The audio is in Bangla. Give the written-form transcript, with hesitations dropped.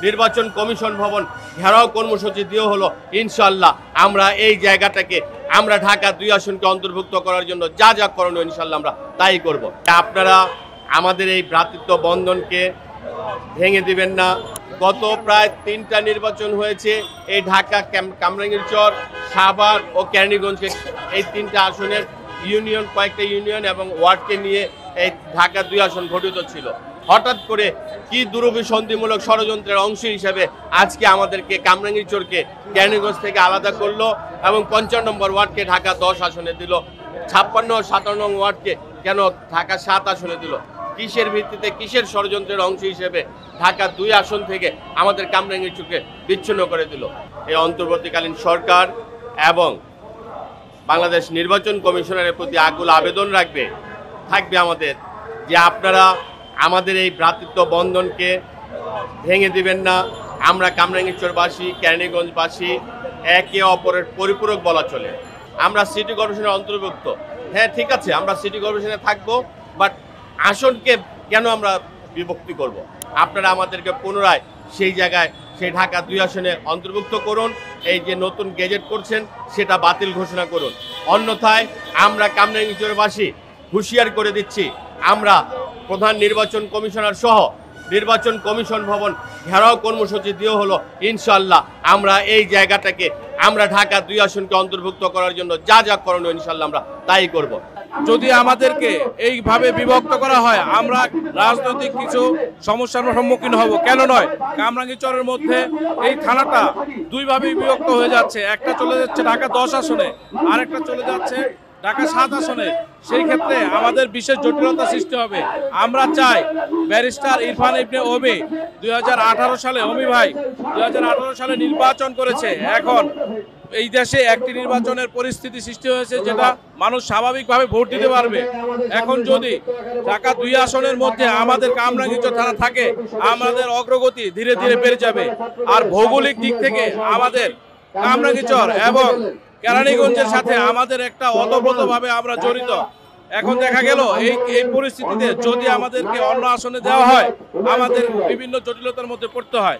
নির্বাচন কমিশন ভবন ঘেরাও কর্মসূচি দিয়ে হলো ইনশাল্লাহ আমরা এই জায়গাটাকে আমরা ঢাকা 2 আসনকে অন্তর্ভুক্ত করার জন্য যা যা করণীয় ইনশাল্লাহ আমরা তাই করব। আপনারা আমাদের এই ভ্রাতৃত্ব বন্ধনকে ভেঙে দিবেন না। গত প্রায় 3টা নির্বাচন হয়েছে এই ঢাকা কামরাঙ্গীরচর, সাভার ও কেরানীগঞ্জকে এই 3টা আসনের ইউনিয়ন, কয়েকটা ইউনিয়ন এবং ওয়ার্ডকে নিয়ে এই ঢাকা 2 আসন গঠিত ছিল। হঠাৎ করে কি দুরভিসন্ধিমূলক ষড়যন্ত্রের অংশ হিসেবে আজকে আমাদেরকে কামরাঙ্গীরচরকে কেরানীগঞ্জ থেকে আলাদা করলো এবং 55 নম্বর ওয়ার্ডকে ঢাকা 10 আসনে দিল, 56 ও 57 নং ওয়ার্ডকে কেন ঢাকা 7 আসনে দিল? কিসের ভিত্তিতে, কিসের ষড়যন্ত্রের অংশ হিসেবে ঢাকা 2 আসন থেকে আমাদের কামরাঙ্গীরচরকে বিচ্ছিন্ন করে দিল? এই অন্তর্বর্তীকালীন সরকার এবং বাংলাদেশ নির্বাচন কমিশনের প্রতি আকুল আবেদন থাকবে আমাদের যে আপনারা আমাদের এই ভ্রাতৃত্ব বন্ধনকে ভেঙে দিবেন না। আমরা কামরাঙ্গীরচরবাসী, কেরানীগঞ্জবাসী একে অপরের পরিপূরক বলা চলে। আমরা সিটি কর্পোরেশনের অন্তর্ভুক্ত, হ্যাঁ ঠিক আছে, আমরা সিটি কর্পোরেশনে থাকবো, বাট আসনকে কেন আমরা বিভক্তি করব? আপনারা আমাদেরকে পুনরায় সেই জায়গায়, সেই ঢাকা 2 আসনে অন্তর্ভুক্ত করুন। এই যে নতুন গেজেট করছেন সেটা বাতিল ঘোষণা করুন, অন্যথায় আমরা কামরাঙ্গীরচরবাসী হুঁশিয়ার করে দিচ্ছি, আমরা প্রধান নির্বাচন কমিশনার সহ নির্বাচন কমিশন ভবন ঘেরাও কর্মসূচি দিয়ে হলো ইনশাল্লাহ আমরা এই জায়গাটাকে আমরা ঢাকা 2 আসনকে অন্তর্ভুক্ত করার জন্য যা যা করণীয় ইনশাল্লাহ আমরা তাই করব। যদি আমাদেরকে এইভাবে বিভক্ত করা হয় আমরা রাজনৈতিক কিছু সমস্যার সম্মুখীন হব। কেন নয়, কামরাঙ্গীরচরের মধ্যে এই থানাটা 2 ভাবে বিভক্ত হয়ে যাচ্ছে। একটা চলে যাচ্ছে ঢাকা 10 আসনে, আর একটা চলে যাচ্ছে ঢাকা 7 আসনে। সেই ক্ষেত্রে আমাদের বিশেষ জটিলতা সৃষ্টি হবে। আমরা চাই ব্যারিস্টার ইরফান ইবনে ওমি 2018 সালে, ওমি ভাই 2018 সালে নির্বাচন করেছে। এখন এই দেশে একটি নির্বাচনের পরিস্থিতি সৃষ্টি হয়েছে যেটা মানুষ স্বাভাবিকভাবে ভোট দিতে পারবে। এখন যদি ঢাকা 2 আসনের মধ্যে আমাদের কামরাঙ্গীরচর থানা থাকে, আমাদের অগ্রগতি ধীরে ধীরে বেড়ে যাবে। আর ভৌগোলিক দিক থেকে আমাদের কামরাঙ্গীরচর এবং কেরানীগঞ্জের সাথে আমাদের একটা ওতপ্রোতভাবে আমরা জড়িত। এখন দেখা গেল এই পরিস্থিতিতে যদি আমাদেরকে অন্য আসনে দেওয়া হয় আমাদের বিভিন্ন জটিলতার মধ্যে পড়তে হয়।